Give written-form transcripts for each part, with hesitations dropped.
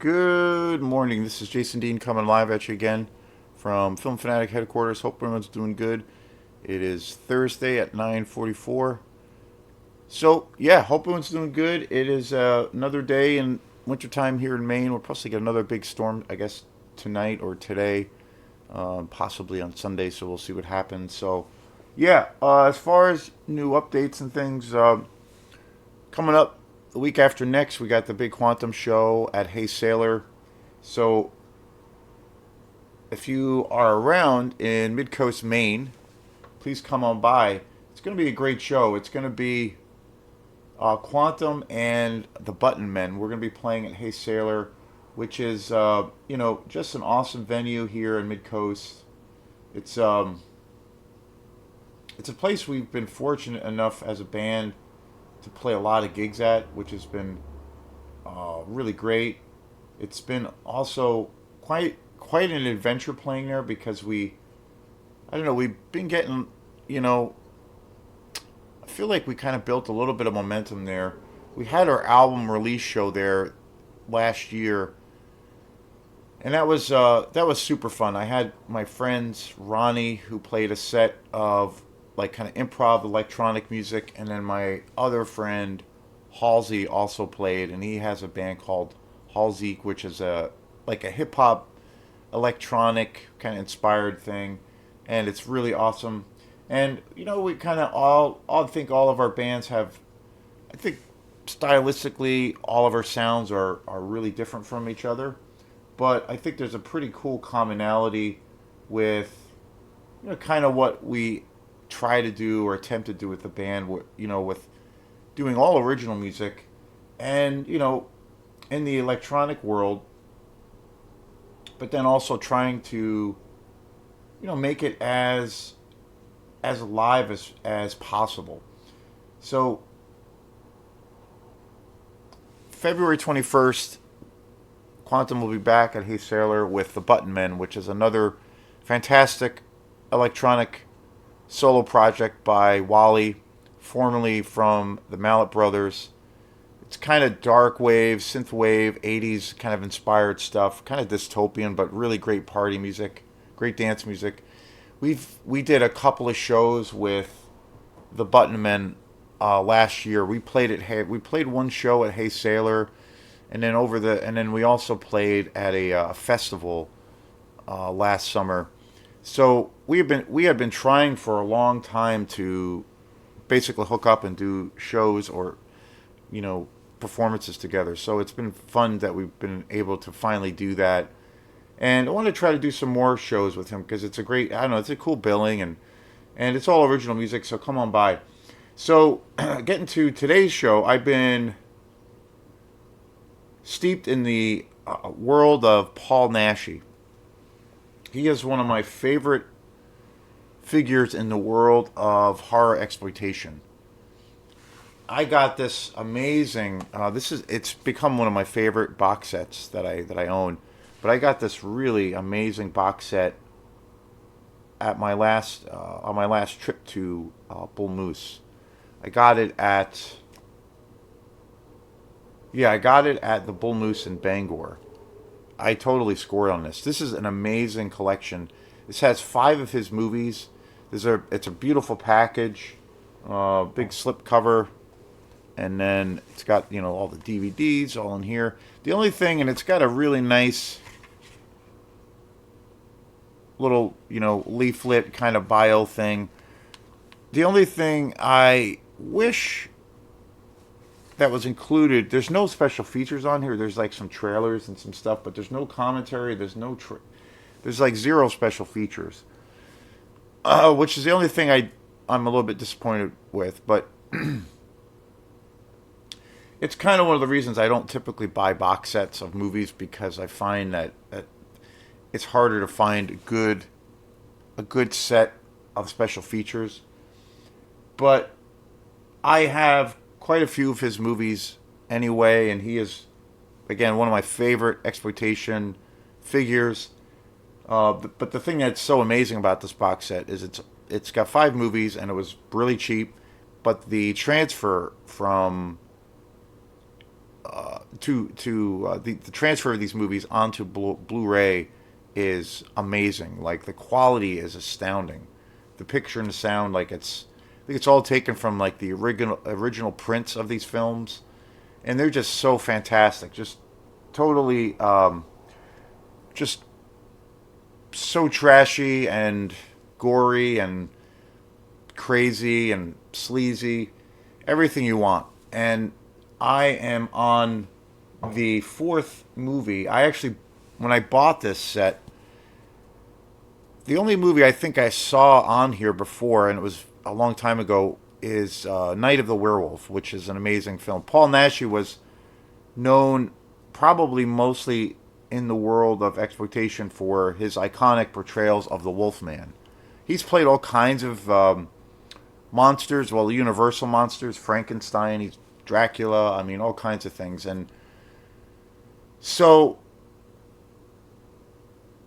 Good morning. This is Jason Dean coming live at you again from Film Fanatic headquarters. Hope everyone's doing good. It is Thursday at 9:44. So yeah, hope everyone's doing good. It is another day in wintertime here in Maine. We'll possibly get another big storm, I guess, tonight or today, possibly on Sunday. So we'll see what happens. So yeah, as far as new updates and things, coming up the week after next, we got the big quantum show at Hey Sailor. So if you are around in Mid Coast, Maine, please come on by. It's going to be a great show. It's going to be Quantum and the Button Men. We're going to be playing at Hey Sailor, which is just an awesome venue here in Mid Coast. It's it's a place we've been fortunate enough as a band to play a lot of gigs at, which has been really great. It's been also quite an adventure playing there because I don't know, we've been getting, you know, I feel like we kind of built a little bit of momentum there. We had our album release show there last year, and that was super fun. I had my friends Ronnie, who played a set of like kind of improv electronic music, and then my other friend Halsey also played, and he has a band called Halsey, which is a hip hop electronic kind of inspired thing, and it's really awesome. And we kind of all think all of our bands have, I think stylistically, all of our sounds are really different from each other, but I think there's a pretty cool commonality with kind of what we try to do or attempt to do with the band. With doing all original music, and in the electronic world, but then also trying to make it as live as possible. So February 21st, Quantum will be back at Hey Sailor with the Button Men, which is another fantastic electronic solo project by Wally, formerly from the Mallet Brothers. It's kind of dark wave, synth wave, 80s kind of inspired stuff, kind of dystopian, but really great party music, great dance music. We did a couple of shows with the Button Men last year. We played one show at Hey Sailor, and then we also played at a festival last summer. So we had been trying for a long time to basically hook up and do shows or you know performances together. So it's been fun that we've been able to finally do that. And I want to try to do some more shows with him because it's a great, I don't know, it's a cool billing, and it's all original music. So come on by. So getting to today's show, I've been steeped in the world of Paul Nashi. He is one of my favorite figures in the world of horror exploitation. I got this amazing. It's become one of my favorite box sets that I own. But I got this really amazing box set at my last on my last trip to Bull Moose. I got it at I got it at the Bull Moose in Bangor. I totally scored on this. This is an amazing collection. This has five of his movies. It's a beautiful package, big slip cover, and then it's got all the DVDs all in here. The only thing, and it's got a really nice little leaflet kind of bio thing. The only thing I wish that was included, there's no special features on here. There's like some trailers and some stuff, but there's no commentary. There's like zero special features, which is the only thing I'm a little bit disappointed with. But it's kind of one of the reasons I don't typically buy box sets of movies, because I find that it's harder to find a good set of special features. But I have quite a few of his movies anyway, and he is, again, one of my favorite exploitation figures. But the thing that's so amazing about this box set is it's got five movies, and it was really cheap. But the transfer from the transfer of these movies onto Blu-ray is amazing. Like the quality is astounding. The picture and the sound, like I think it's all taken from like the original prints of these films, and they're just so fantastic. Just totally, just so trashy and gory and crazy and sleazy, everything you want. And I am on the fourth movie. I actually, when I bought this set, the only movie I think I saw on here before, and it was a long time ago, is Night of the Werewolf, which is an amazing film. Paul Naschy was known probably mostly in the world of exploitation for his iconic portrayals of the Wolfman. He's played all kinds of monsters, well, Universal monsters, Frankenstein, he's Dracula, I mean, all kinds of things. And so,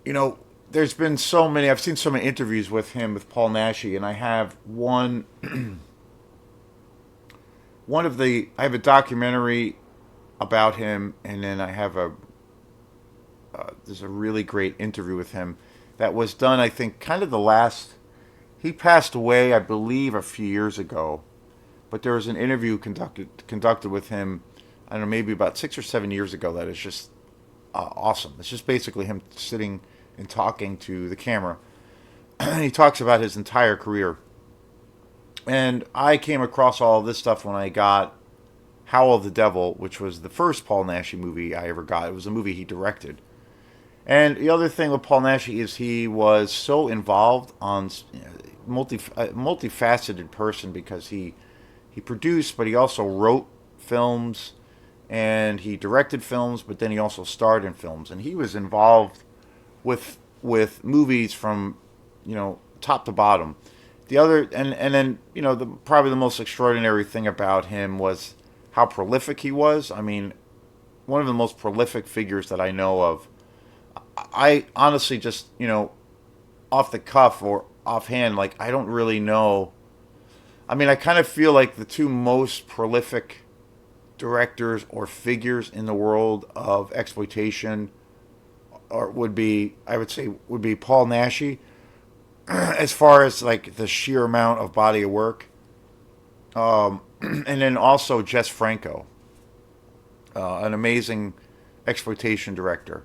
you know, there's been so many, I've seen so many interviews with him, with Paul Naschy, and I have I have a documentary about him, and then I have there's a really great interview with him that was done, I think, kind of the last, he passed away, I believe, a few years ago, but there was an interview conducted with him, I don't know, maybe about 6 or 7 years ago that is just awesome. It's just basically him sitting and talking to the camera. He talks about his entire career. And I came across all of this stuff when I got Howl of the Devil, which was the first Paul Naschy movie I ever got. It was a movie he directed. And the other thing with Paul Naschy is he was so involved on multifaceted person because he produced, but he also wrote films and he directed films, but then he also starred in films. And he was involved with movies from, top to bottom. The other and then the probably the most extraordinary thing about him was how prolific he was. I mean, one of the most prolific figures that I know of. I honestly just off the cuff or offhand, like I don't really know. I mean, I kind of feel like the two most prolific directors or figures in the world of exploitation or would be, I would say, would be Paul Naschy, as far as like the sheer amount of body of work, and then also Jess Franco, an amazing exploitation director,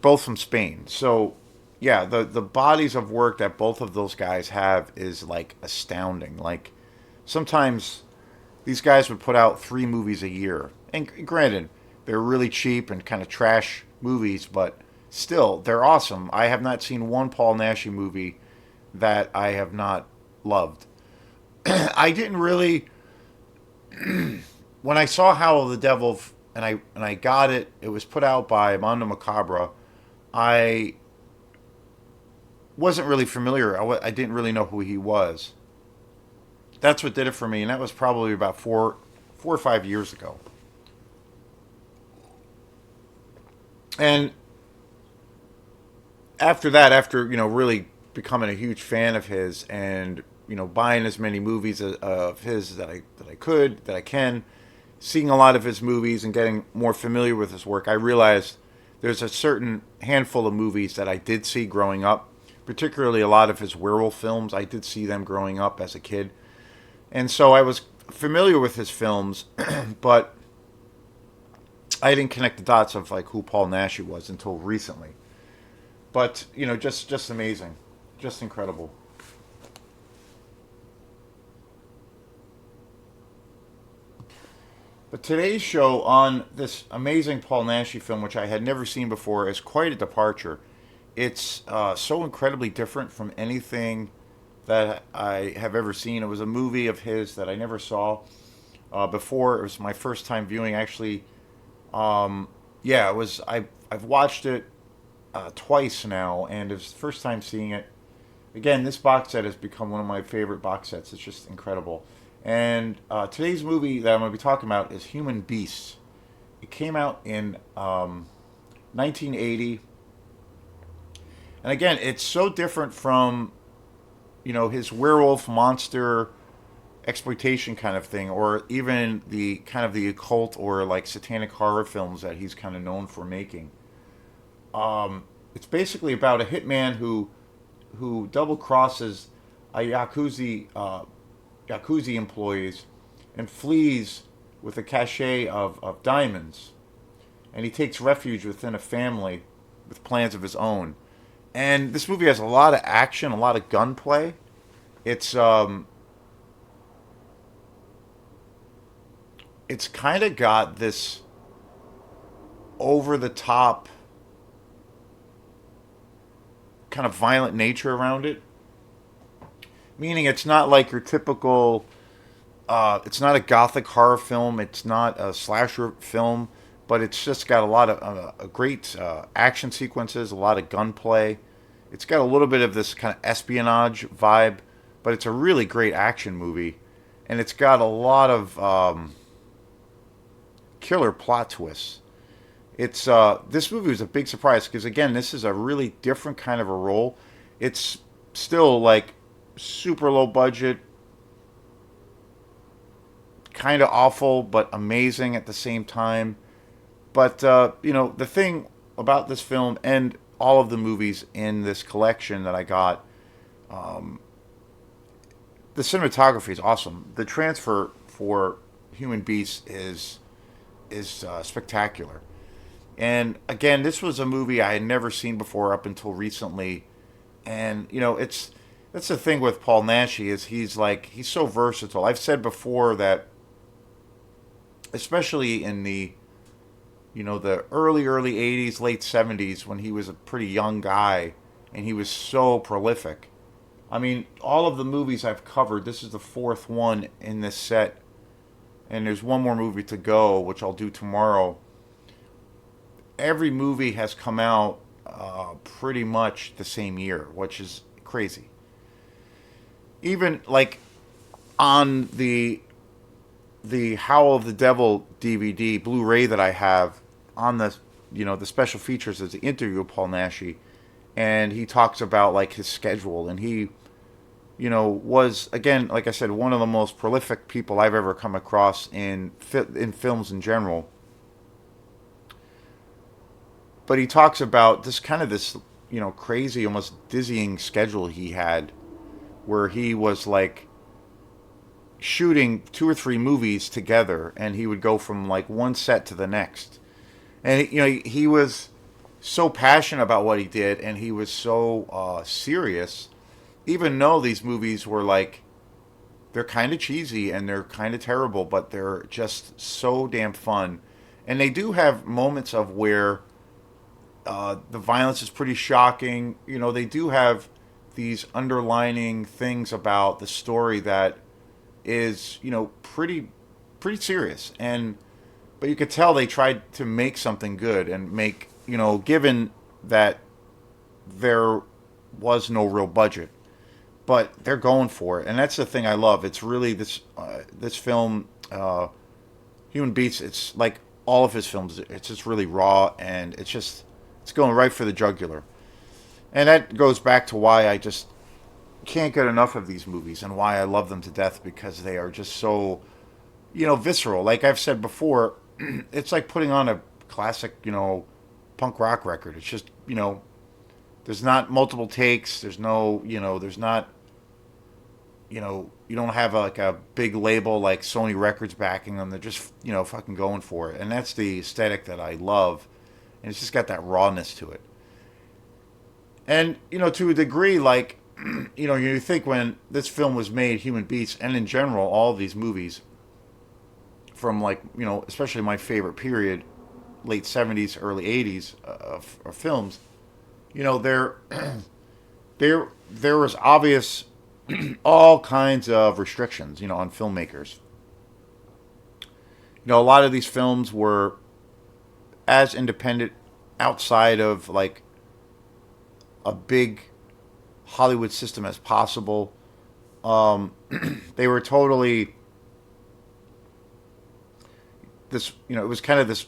both from Spain. So, yeah, the bodies of work that both of those guys have is like astounding. Like sometimes these guys would put out 3 movies a year, and granted, they're really cheap and kind of trash movies, but still, they're awesome. I have not seen one Paul Naschy movie that I have not loved. I didn't really when I saw Howl of the Devil and I got it. It was put out by Mondo Macabra. I wasn't really familiar. I didn't really know who he was. That's what did it for me, and that was probably about 4 or 5 years ago. And after that, after really becoming a huge fan of his, and buying as many movies of his that I can, seeing a lot of his movies and getting more familiar with his work, I realized there's a certain handful of movies that I did see growing up, particularly a lot of his werewolf films. I did see them growing up as a kid, and so I was familiar with his films, but I didn't connect the dots of like who Paul Naschy was until recently. But just amazing, just incredible. But today's show on this amazing Paul Naschy film, which I had never seen before, is quite a departure. It's so incredibly different from anything that I have ever seen. It was a movie of his that I never saw before. It was my first time viewing, actually. Yeah, it was. I've watched it twice now, and it was the first time seeing it. Again, this box set has become one of my favorite box sets. It's just incredible. And today's movie that I'm going to be talking about is Human Beasts. It came out in 1980. And again, it's so different from, his werewolf monster exploitation kind of thing, or even the kind of the occult or like satanic horror films that he's kind of known for making. It's basically about a hitman who double crosses a yakuza employees and flees with a cachet of diamonds, and he takes refuge within a family with plans of his own. And this movie has a lot of action, a lot of gunplay. It's it's kind of got this over the top kind of violent nature around it. Meaning it's not like your typical it's not a gothic horror film, it's not a slasher film, but it's just got a lot of great action sequences, a lot of gunplay. It's got a little bit of this kind of espionage vibe, but it's a really great action movie, and it's got a lot of killer plot twists. It's this movie was a big surprise because again, this is a really different kind of a role. It's still like super low budget, kind of awful but amazing at the same time. But the thing about this film and all of the movies in this collection that I got, the cinematography is awesome. The transfer for Human Beast is spectacular. And again, this was a movie I had never seen before up until recently. And it's that's the thing with Paul Naschy is he's so versatile. I've said before that, especially in the early 80s, late 70s when he was a pretty young guy and he was so prolific. I mean, all of the movies I've covered, this is the fourth one in this set, and there's one more movie to go, which I'll do tomorrow. Every movie has come out pretty much the same year, which is crazy. Even like on the Howl of the Devil DVD Blu-ray that I have, on the special features is the interview with Paul Naschy, and he talks about like his schedule, and he was again, like I said, one of the most prolific people I've ever come across in films in general. But he talks about this crazy, almost dizzying schedule he had, where he was like shooting two or three movies together, and he would go from like one set to the next. And he was so passionate about what he did, and he was so serious, even though these movies were like they're kind of cheesy and they're kind of terrible, but they're just so damn fun. And they do have moments of where the violence is pretty shocking. They do have these underlining things about the story that is pretty serious, and but you could tell they tried to make something good and make given that there was no real budget, but they're going for it, and that's the thing I love. It's really this film, Human Beats. It's like all of his films. It's just really raw, and it's going right for the jugular, and that goes back to why I just can't get enough of these movies and why I love them to death, because they are just so visceral. Like I've said before, it's like putting on a classic punk rock record. It's just there's not multiple takes. There's no there's not you don't have like a big label like Sony Records backing them. They're just fucking going for it, and that's the aesthetic that I love, and it's just got that rawness to it. And to a degree, like you think when this film was made, Human Beats, and in general all of these movies from like especially my favorite period, late 70s, early 80s of films, there there was obvious all kinds of restrictions on filmmakers. A lot of these films were as independent outside of like a big Hollywood system as possible. They were totally this, it was kind of this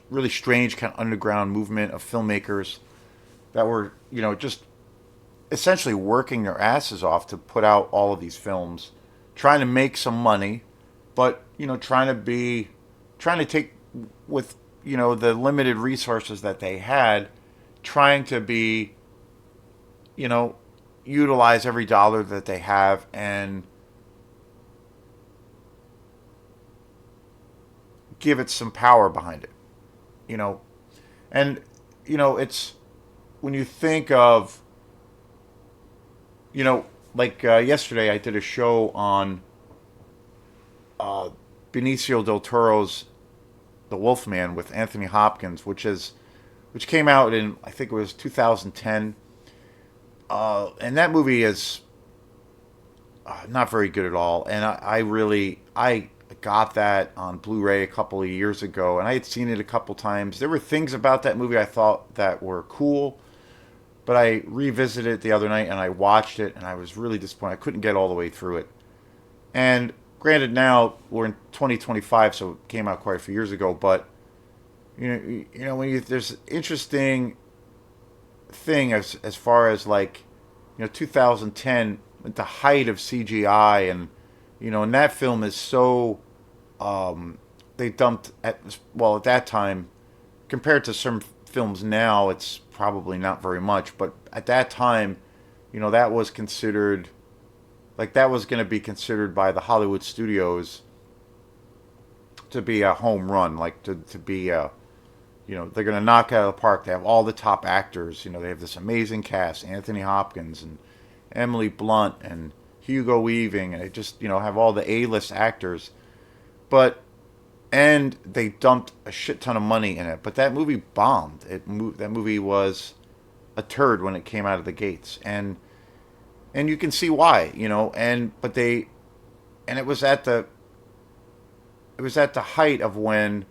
really strange kind of underground movement of filmmakers that were, just essentially working their asses off to put out all of these films trying to make some money, but trying to take with the limited resources that they had, trying to be you know utilize every dollar that they have and give it some power behind it. You know, and it's when you think of you know yesterday I did a show on uh, Benicio del Toro's The Wolfman with Anthony Hopkins, which came out in I think it was 2010, and that movie is not very good at all. And I got that on Blu-ray a couple of years ago, and I had seen it a couple times. There were things about that movie I thought that were cool, but I revisited it the other night and I watched it, and I was really disappointed. I couldn't get all the way through it. And granted, now we're in 2025, so it came out quite a few years ago. But there's interesting thing as far as 2010 at the height of CGI, and that film is so they dumped at that time compared to some films now it's probably not very much, but at that time that was considered that was going to be considered by the Hollywood studios to be a home run, to be a they're going to knock it out of the park. They have all the top actors. They have this amazing cast: Anthony Hopkins and Emily Blunt and Hugo Weaving, and they just have all the A-list actors. But and they dumped a shit ton of money in it. But that movie bombed. That movie was a turd when it came out of the gates, and you can see why. And it was at the height of when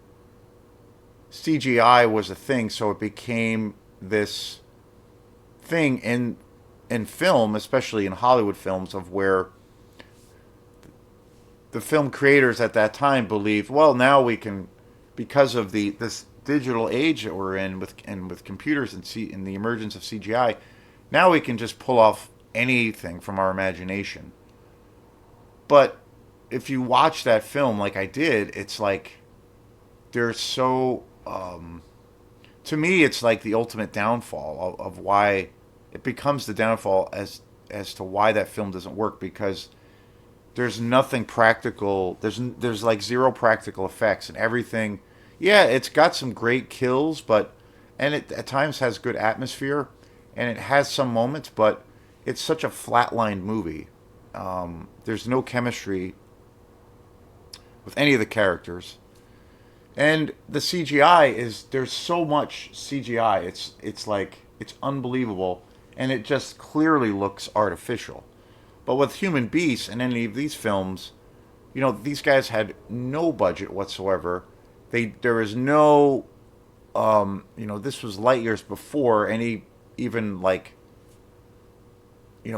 CGI was a thing, so it became this thing in film, especially in Hollywood films, of where the film creators at that time believed, well, now we can, because of this digital age that we're in with computers and the emergence of CGI, now we can just pull off anything from our imagination. But if you watch that film like I did, it's like they're so to me it's like the ultimate downfall of why it becomes the downfall as to why that film doesn't work, because there's nothing practical. There's like zero practical effects and everything. Yeah, it's got some great kills, but and it at times has good atmosphere, and it has some moments, but it's such a flatlined movie. There's no chemistry with any of the characters, and the CGI is there's so much CGI. It's unbelievable, and it just clearly looks artificial. But with Human Beasts and any of these films, these guys had no budget whatsoever. There was no, this was light years before any even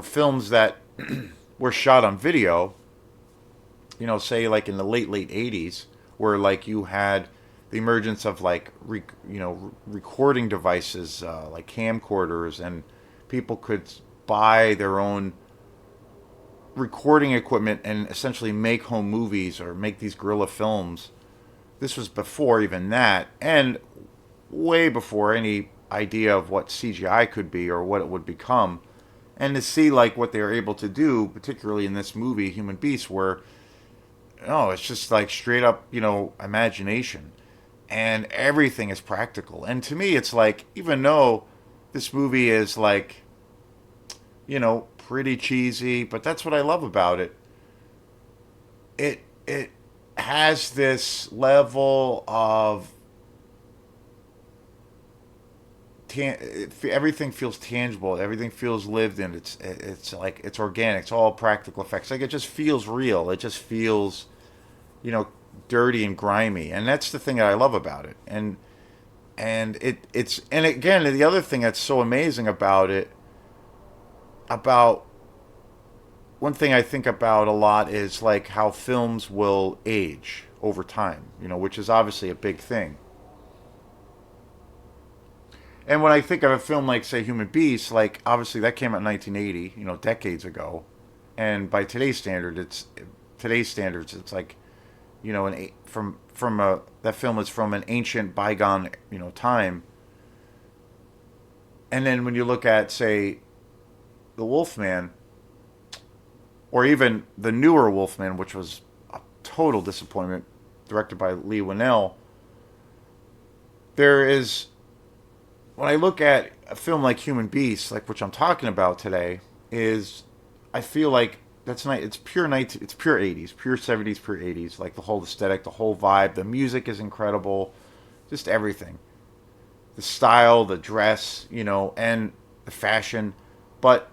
films that were shot on video. Say in the late '80s, where you had the emergence of recording devices like camcorders, and people could buy their own recording equipment and essentially make home movies or make these guerrilla films. This was before even that, and way before any idea of what CGI could be or what it would become. And to see what they were able to do, particularly in this movie, Human Beasts, where it's just straight up, imagination, and everything is practical. And to me, it's even though this movie is pretty cheesy, but that's what I love about it. It has this level of everything feels tangible, everything feels lived in. It's organic, it's all practical effects. It just feels real. It just feels dirty and grimy, and that's the thing that I love about it. And again, the other thing that's so amazing about it, about one thing I think about a lot, is how films will age over time, which is obviously a big thing. And when I think of a film say Human Beasts, obviously that came out in 1980, decades ago, and by today's standard, today's standards, it's like, from a that film is from an ancient bygone time. And then when you look at, say, the Wolfman, or even the newer Wolfman, which was a total disappointment, directed by Lee Winnell, there is, when I look at a film like Human Beast, like which I'm talking about today, is I feel like that's not, it's pure 19, it's pure 80s, pure 70s, pure 80s, like the whole aesthetic, the whole vibe, the music is incredible, just everything, the style, the dress, and the fashion, but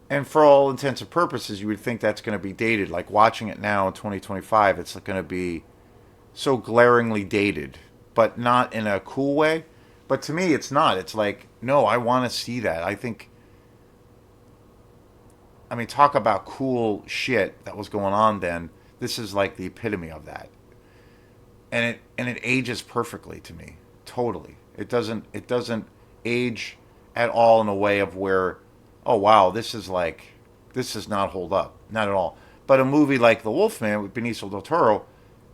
and for all intents and purposes, you would think that's going to be dated. Like watching it now in 2025, it's going to be so glaringly dated, but not in a cool way. But to me, it's not. It's like, no, I want to see that. I think, I mean, talk about cool shit that was going on then. This is like the epitome of that, and it ages perfectly to me. Totally, it doesn't age at all in a way of where, oh wow, this does not hold up, not at all. But a movie like The Wolfman with Benicio del Toro,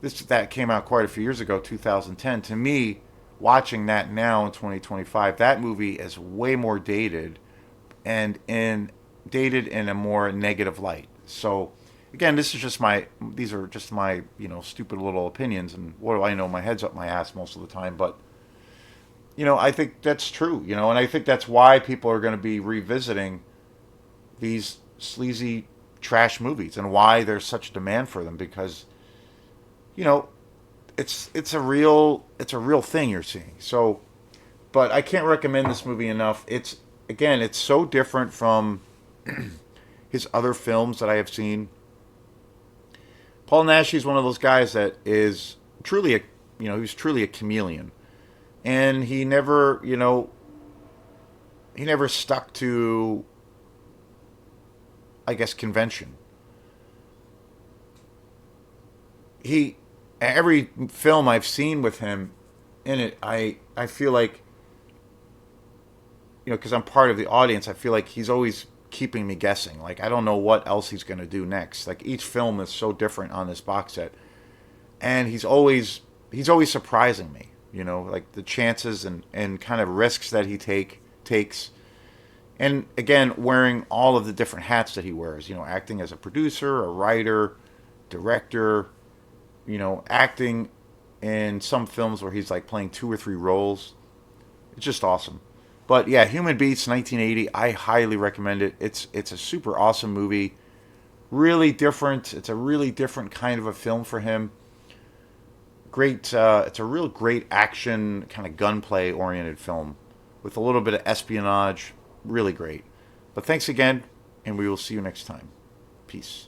this that came out quite a few years ago, 2010. To me, watching that now in 2025, that movie is way more dated, and in dated in a more negative light. So again, these are just my stupid little opinions, and what do I know? My head's up my ass most of the time, but I think that's true. And I think that's why people are going to be revisiting these sleazy trash movies, and why there's such demand for them, because you know it's a real thing you're seeing. So, but I can't recommend this movie enough. It's so different from his other films that I have seen. Paul Naschy is one of those guys that is truly he's truly a chameleon, and he never stuck to, I guess, convention. He Every film I've seen with him in it, I feel like, because I'm part of the audience, I feel like he's always keeping me guessing. Like I don't know what else he's gonna do next. Like each film is so different on this box set, and he's always surprising me. Like the chances and kind of risks that he takes, and again wearing all of the different hats that he wears. Acting as a producer, a writer, director. Acting in some films where he's like playing two or three roles. It's just awesome. But yeah, Human Beats 1980, I highly recommend it. It's a super awesome movie. Really different. It's a really different kind of a film for him. Great. It's a real great action kind of gunplay oriented film with a little bit of espionage. Really great. But thanks again, and we will see you next time. Peace.